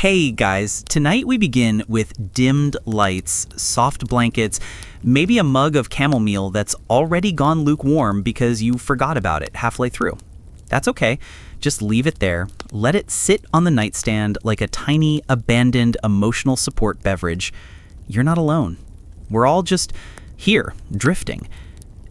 Hey guys, tonight we begin with dimmed lights, soft blankets, maybe a mug of chamomile that's already gone lukewarm because you forgot about it halfway through. That's okay. Just leave it there. Let it sit on the nightstand like a tiny, abandoned, emotional support beverage. You're not alone. We're all just here, drifting.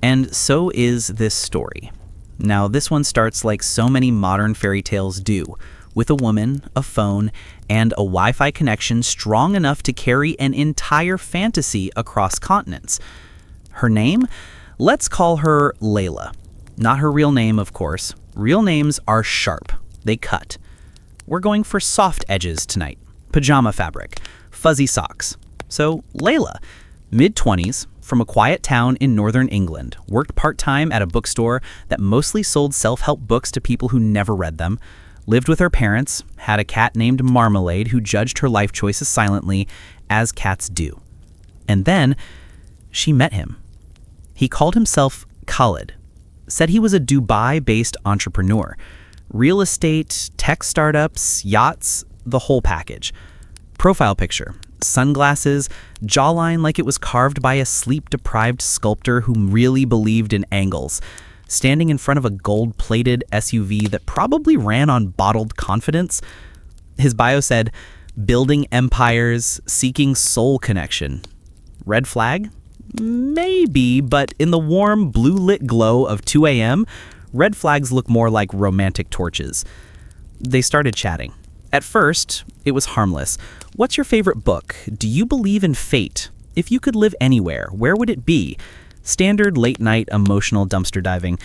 And so is this story. Now, this one starts like so many modern fairy tales do, with a woman, a phone, and a Wi-Fi connection strong enough to carry an entire fantasy across continents. Her name? Let's call her Layla. Not her real name, of course. Real names are sharp. They cut. We're going for soft edges tonight. Pajama fabric, fuzzy socks. So Layla, mid-20s, from a quiet town in northern England, worked part-time at a bookstore that mostly sold self-help books to people who never read them, lived with her parents, had a cat named Marmalade who judged her life choices silently, as cats do. And then she met him. He called himself Khalid, said he was a Dubai-based entrepreneur. Real estate, tech startups, yachts, the whole package. Profile picture, sunglasses, jawline like it was carved by a sleep-deprived sculptor who really believed in angles. Standing in front of a gold-plated SUV that probably ran on bottled confidence. His bio said, building empires, seeking soul connection. Red flag? Maybe, but in the warm, blue-lit glow of 2 a.m., red flags look more like romantic torches. They started chatting. At first, it was harmless. What's your favorite book? Do you believe in fate? If you could live anywhere, where would it be? Standard late-night emotional dumpster diving.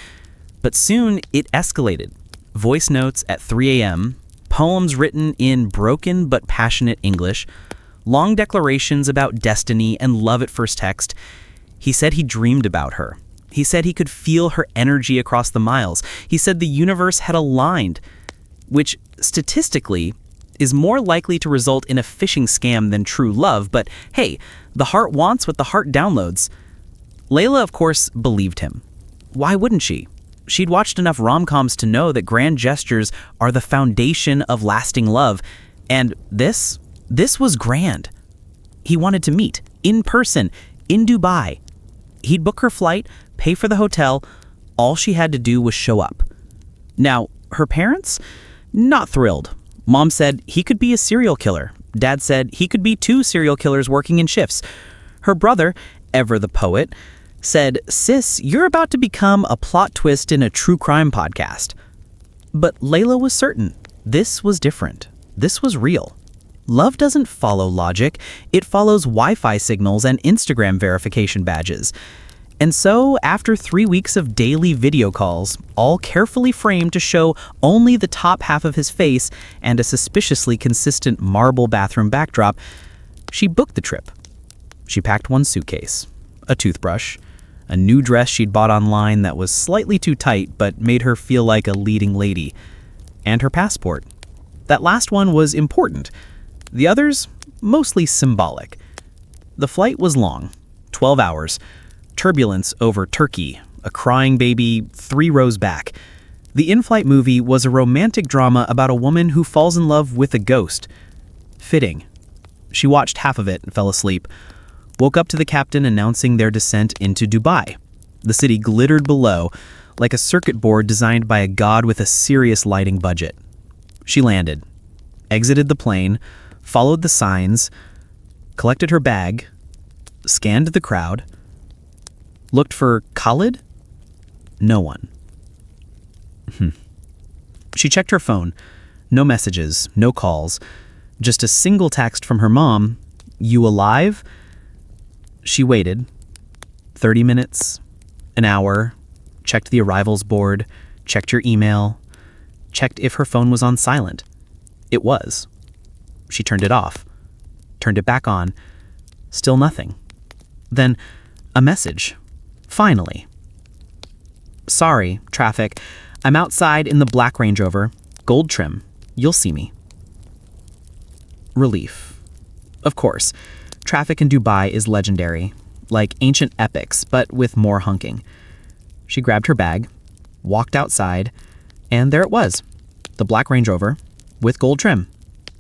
But soon, it escalated. Voice notes at 3 a.m., poems written in broken but passionate English, long declarations about destiny and love at first text. He said he dreamed about her. He said he could feel her energy across the miles. He said the universe had aligned, which statistically is more likely to result in a phishing scam than true love. But hey, the heart wants what the heart downloads. Layla, of course, believed him. Why wouldn't she? She'd watched enough rom-coms to know that grand gestures are the foundation of lasting love. And this was grand. He wanted to meet, in person, in Dubai. He'd book her flight, pay for the hotel. All she had to do was show up. Now, her parents? Not thrilled. Mom said he could be a serial killer. Dad said he could be 2 serial killers working in shifts. Her brother, ever the poet, said, "Sis, you're about to become a plot twist in a true crime podcast." But Layla was certain. This was different. This was real. Love doesn't follow logic. It follows Wi-Fi signals and Instagram verification badges. And so, after 3 weeks of daily video calls, all carefully framed to show only the top half of his face and a suspiciously consistent marble bathroom backdrop, she booked the trip. She packed 1 suitcase, a toothbrush, a new dress she'd bought online that was slightly too tight but made her feel like a leading lady, and her passport. That last one was important. The others, mostly symbolic. The flight was long, 12 hours, turbulence over Turkey, a crying baby 3 rows back. The in-flight movie was a romantic drama about a woman who falls in love with a ghost. Fitting. She watched half of it and fell asleep. Woke up to the captain announcing their descent into Dubai. The city glittered below, like a circuit board designed by a god with a serious lighting budget. She landed, exited the plane, followed the signs, collected her bag, scanned the crowd, looked for Khalid? No one. She checked her phone. No messages, no calls, just a single text from her mom, "You alive?" She waited. 30 minutes, an hour, checked the arrivals board, checked her email, checked if her phone was on silent. It was. She turned it off, turned it back on. Still nothing. Then a message. Finally. "Sorry, traffic. I'm outside in the black Range Rover, gold trim. You'll see me." Relief. Of course. Traffic in Dubai is legendary, like ancient epics, but with more hunking. She grabbed her bag, walked outside, and there it was, the black Range Rover with gold trim.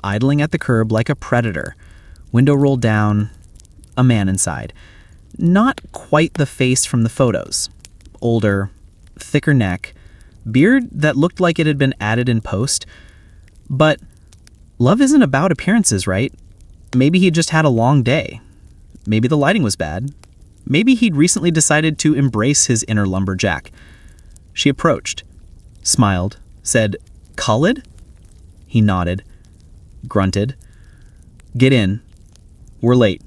idling at the curb like a predator. Window rolled down, a man inside. Not quite the face from the photos. Older, thicker neck, beard that looked like it had been added in post. But love isn't about appearances, right? Maybe he just had a long day. Maybe the lighting was bad. Maybe he'd recently decided to embrace his inner lumberjack. She approached, smiled, said, "Khalid?" He nodded, grunted. "Get in. We're late."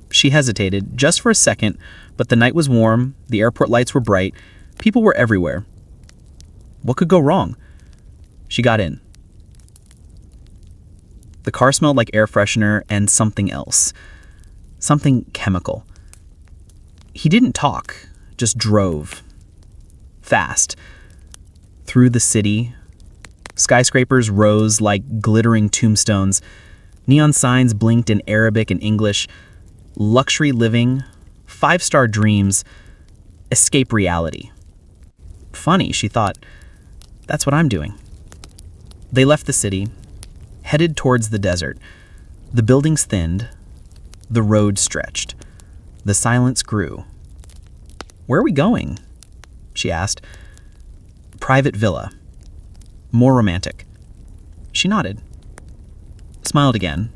She hesitated just for a second, but the night was warm, the airport lights were bright, people were everywhere. What could go wrong? She got in. The car smelled like air freshener and something else. Something chemical. He didn't talk, just drove. Fast. Through the city. Skyscrapers rose like glittering tombstones. Neon signs blinked in Arabic and English. Luxury living, 5-star dreams, escape reality. Funny, she thought. That's what I'm doing. They left the city, headed towards the desert. The buildings thinned. The road stretched. The silence grew. "Where are we going?" she asked. "Private villa. More romantic." She nodded. Smiled again.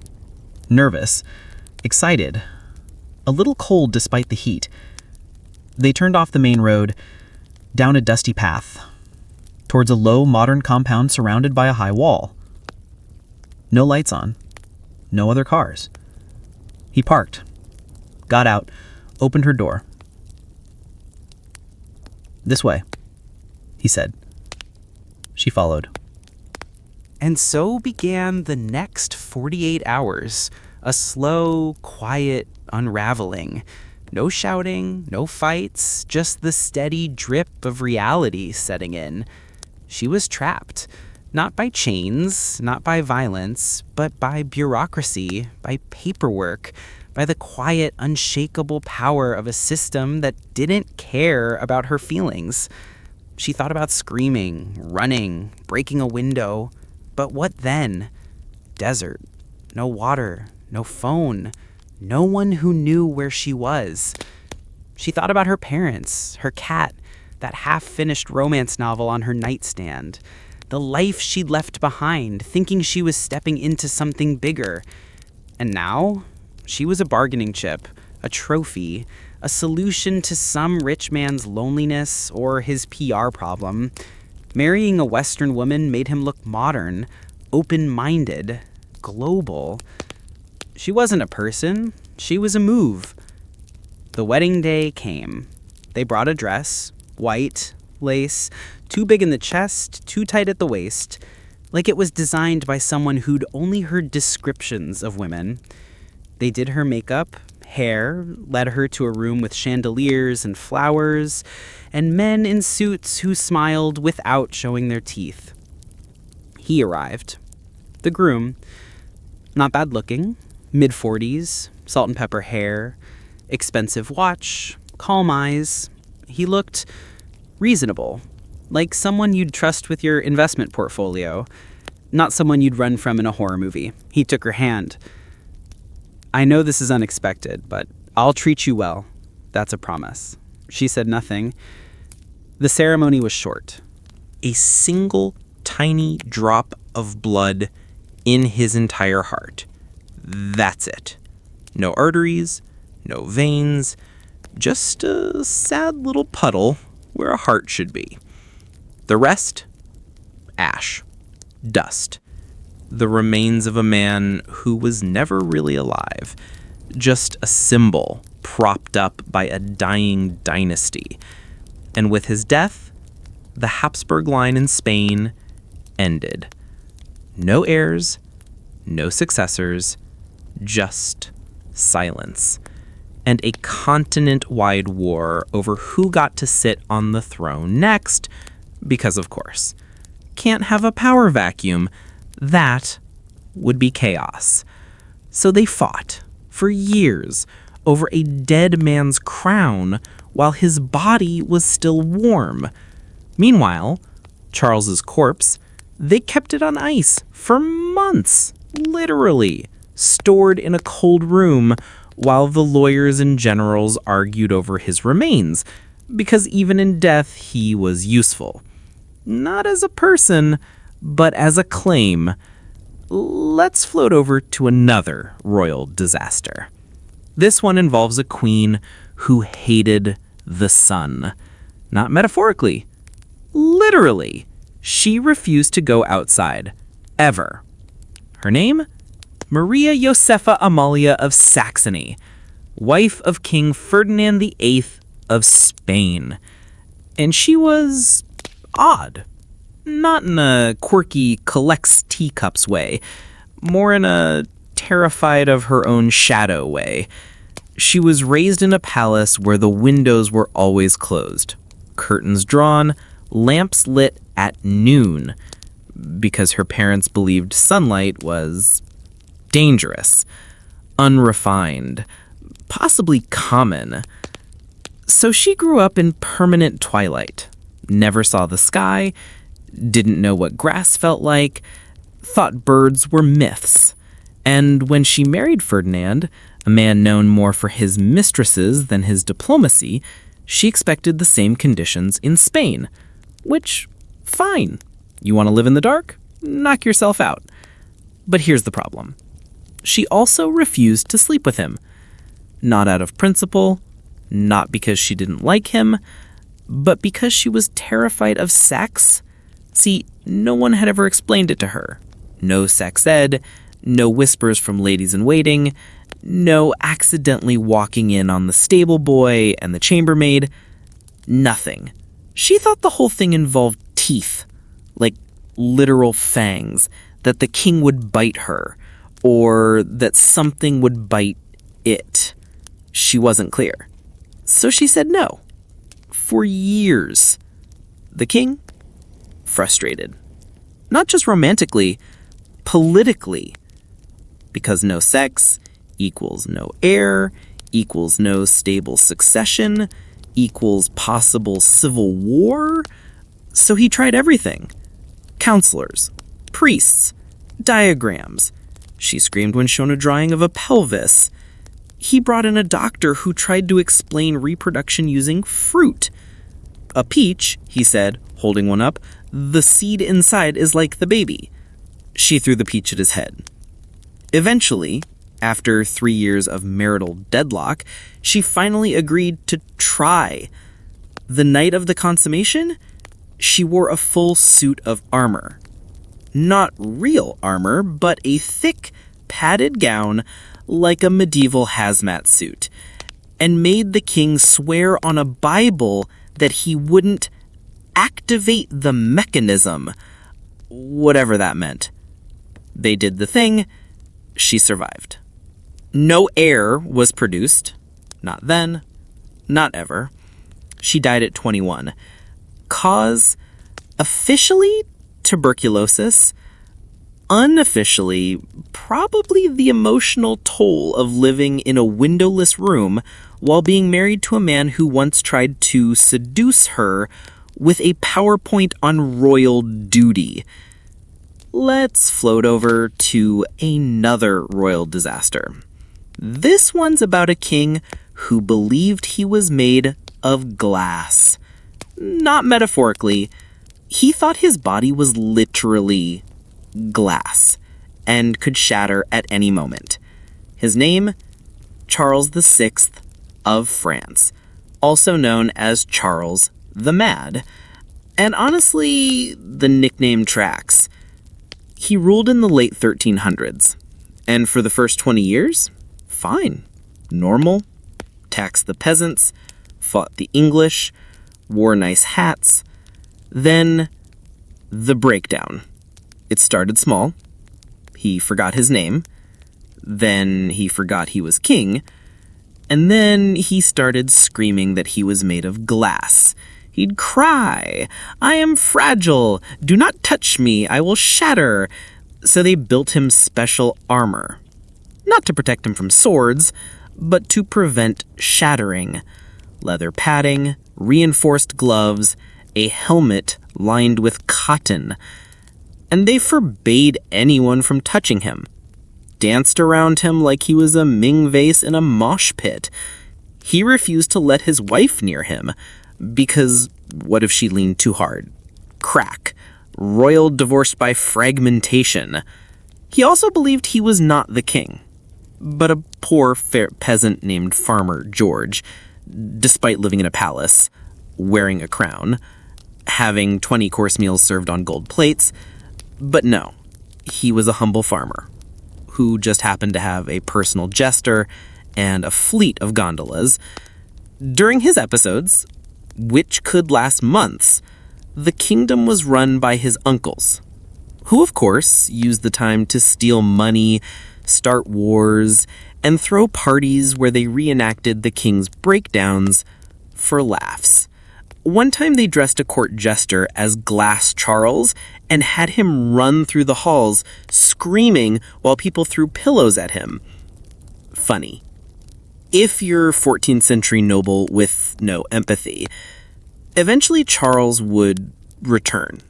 Nervous. Excited. A little cold despite the heat. They turned off the main road, down a dusty path, towards a low modern compound surrounded by a high wall. No lights on. No other cars. He parked, got out, opened her door. "This way," he said. She followed. And so began the next 48 hours, a slow, quiet unraveling. No shouting, no fights, just the steady drip of reality setting in. She was trapped, not by chains, not by violence, but by bureaucracy, by paperwork, by the quiet, unshakable power of a system that didn't care about her feelings. She thought about screaming, running, breaking a window. But what then? Desert. No water. No phone. No one who knew where she was. She thought about her parents, her cat, that half-finished romance novel on her nightstand, the life she'd left behind, thinking she was stepping into something bigger. And now, she was a bargaining chip, a trophy, a solution to some rich man's loneliness or his PR problem. Marrying a Western woman made him look modern, open-minded, global. She wasn't a person, she was a move. The wedding day came. They brought a dress, white, lace, too big in the chest, too tight at the waist, like it was designed by someone who'd only heard descriptions of women. They did her makeup, hair, led her to a room with chandeliers and flowers, and men in suits who smiled without showing their teeth. He arrived. The groom, not bad looking, mid-40s, salt and pepper hair, expensive watch, calm eyes. He looked reasonable, like someone you'd trust with your investment portfolio, not someone you'd run from in a horror movie. He took her hand. "I know this is unexpected, but I'll treat you well. That's a promise." She said nothing. The ceremony was short. A single tiny drop of blood in his entire heart. That's it. No arteries, no veins, just a sad little puddle where a heart should be. The rest? Ash. Dust. The remains of a man who was never really alive. Just a symbol propped up by a dying dynasty. And with his death, the Habsburg line in Spain ended. No heirs, no successors, just silence. And a continent-wide war over who got to sit on the throne next, because of course, can't have a power vacuum. That would be chaos. So they fought for years over a dead man's crown while his body was still warm. Meanwhile, Charles's corpse, they kept it on ice for months literally stored in a cold room while the lawyers and generals argued over his remains, because even in death he was useful. Not as a person, but as a claim. Let's float over to another royal disaster. This one involves a queen who hated the sun. Not metaphorically, literally. She refused to go outside, ever. Her name? Maria Josepha Amalia of Saxony, wife of King Ferdinand VIII of Spain. And she was odd. Not in a quirky collects teacups way, more in a terrified of her own shadow way. She was raised in a palace where the windows were always closed, curtains drawn, lamps lit at noon, because her parents believed sunlight was dangerous, unrefined, possibly common. So she grew up in permanent twilight, never saw the sky, didn't know what grass felt like, thought birds were myths. And when she married Ferdinand, a man known more for his mistresses than his diplomacy, she expected the same conditions in Spain. Which, fine. You want to live in the dark? Knock yourself out. But here's the problem. She also refused to sleep with him. Not out of principle, not because she didn't like him, but because she was terrified of sex. See, no one had ever explained it to her. No sex ed, no whispers from ladies in waiting, no accidentally walking in on the stable boy and the chambermaid. Nothing. She thought the whole thing involved teeth, like literal fangs, that the king would bite her, or that something would bite it. She wasn't clear. So she said no. For years. The king? Frustrated. Not just romantically, politically. Because no sex equals no heir, equals no stable succession, equals possible civil war. So he tried everything. Counselors, priests, diagrams. She screamed when shown a drawing of a pelvis. He brought in a doctor who tried to explain reproduction using fruit. A peach, he said, holding one up, the seed inside is like the baby. She threw the peach at his head. Eventually, after 3 years of marital deadlock, she finally agreed to try. The night of the consummation, she wore a full suit of armor. Not real armor, but a thick, padded gown like a medieval hazmat suit, and made the king swear on a Bible that he wouldn't activate the mechanism, whatever that meant. They did the thing. She survived. No heir was produced. Not then. Not ever. She died at 21. Cause, officially, tuberculosis. Unofficially, probably the emotional toll of living in a windowless room while being married to a man who once tried to seduce her with a PowerPoint on royal duty. Let's float over to another royal disaster. This one's about a king who believed he was made of glass. Not metaphorically. He thought his body was literally glass and could shatter at any moment. His name? Charles VI of France, also known as Charles the Mad. And honestly, the nickname tracks. He ruled in the late 1300s, and for the first 20 years, fine, normal, taxed the peasants, fought the English, wore nice hats. Then, the breakdown. It started small. He forgot his name. Then he forgot he was king. And then he started screaming that he was made of glass. He'd cry, "I am fragile. Do not touch me. I will shatter." So they built him special armor. Not to protect him from swords, but to prevent shattering. Leather padding, reinforced gloves, a helmet lined with cotton. And they forbade anyone from touching him, danced around him like he was a Ming vase in a mosh pit. He refused to let his wife near him, because what if she leaned too hard? Crack. Royal divorce by fragmentation. He also believed he was not the king, but a poor peasant named Farmer George, despite living in a palace, wearing a crown, having 20-course meals served on gold plates. But no, he was a humble farmer who just happened to have a personal jester and a fleet of gondolas. During his episodes, which could last months, the kingdom was run by his uncles, who of course used the time to steal money, start wars, and throw parties where they reenacted the king's breakdowns for laughs. One time they dressed a court jester as Glass Charles and had him run through the halls screaming while people threw pillows at him. Funny. If you're 14th century noble with no empathy, eventually Charles would return,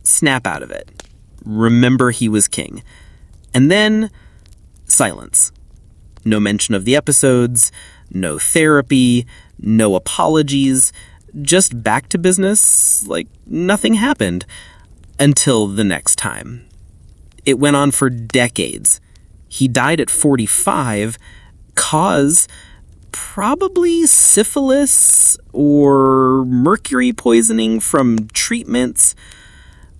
snap out of it, remember he was king, and then silence. No mention of the episodes, no therapy, no apologies, just back to business like nothing happened until the next time. It went on for decades. He died at 45, cause probably syphilis or mercury poisoning from treatments,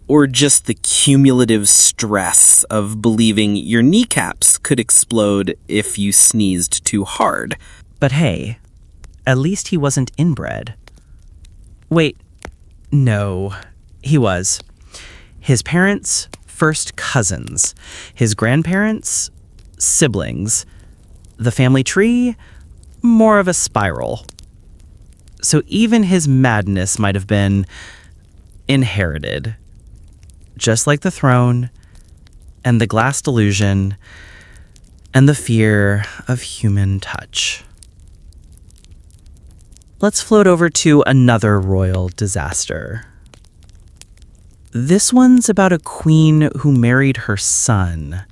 or just the cumulative stress of believing your kneecaps could explode if you sneezed too hard. But hey, at least he wasn't inbred. Wait, no, he was. His parents, first cousins. His grandparents, siblings. The family tree, more of a spiral. So even his madness might have been inherited. Just like the throne, and the glass delusion, and the fear of human touch. Let's float over to another royal disaster. This one's about a queen who married her son.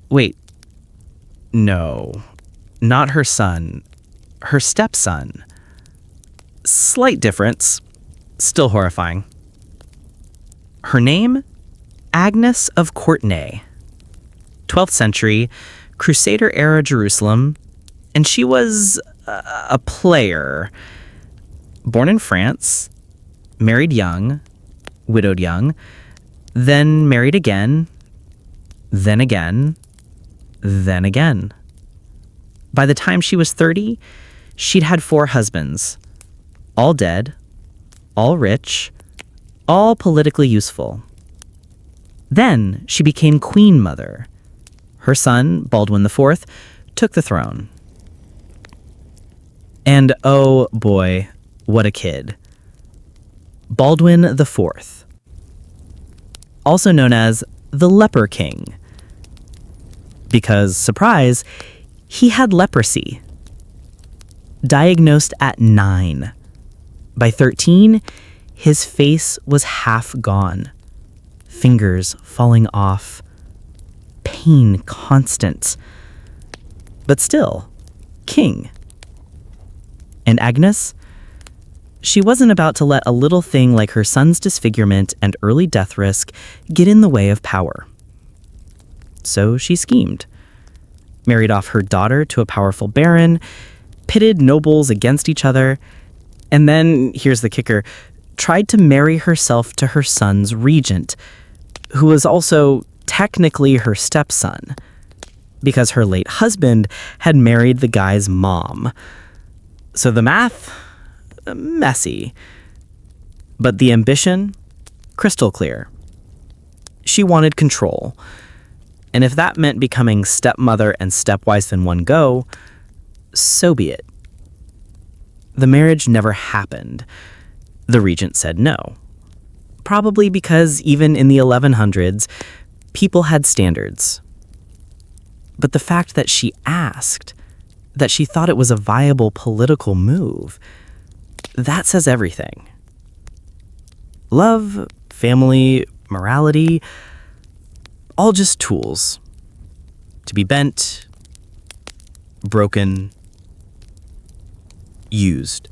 Wait, no, not her son, her stepson. Slight difference, still horrifying. Her name? Agnes of Courtenay. 12th century, Crusader-era Jerusalem, and she was a player. Born in France, married young, widowed young, then married again, then again, then again. By the time she was 30, she'd had 4 husbands, all dead, all rich, all politically useful. Then she became queen mother. Her son, Baldwin IV, took the throne. And oh boy, what a kid. Baldwin IV, also known as the Leper King. Because, surprise, he had leprosy. Diagnosed at 9. By 13, his face was half gone. Fingers falling off. Pain constant. But still, king. And Agnes? She wasn't about to let a little thing like her son's disfigurement and early death risk get in the way of power. So she schemed. Married off her daughter to a powerful baron, pitted nobles against each other, and then, here's the kicker, tried to marry herself to her son's regent, who was also technically her stepson, because her late husband had married the guy's mom. So the math? Messy. But the ambition? Crystal clear. She wanted control. And if that meant becoming stepmother and stepwise in one go, so be it. The marriage never happened. The regent said no. Probably because even in the 1100s, people had standards. But the fact that she asked, that she thought it was a viable political move, that says everything. Love, family, morality, all just tools. to be bent, broken, used.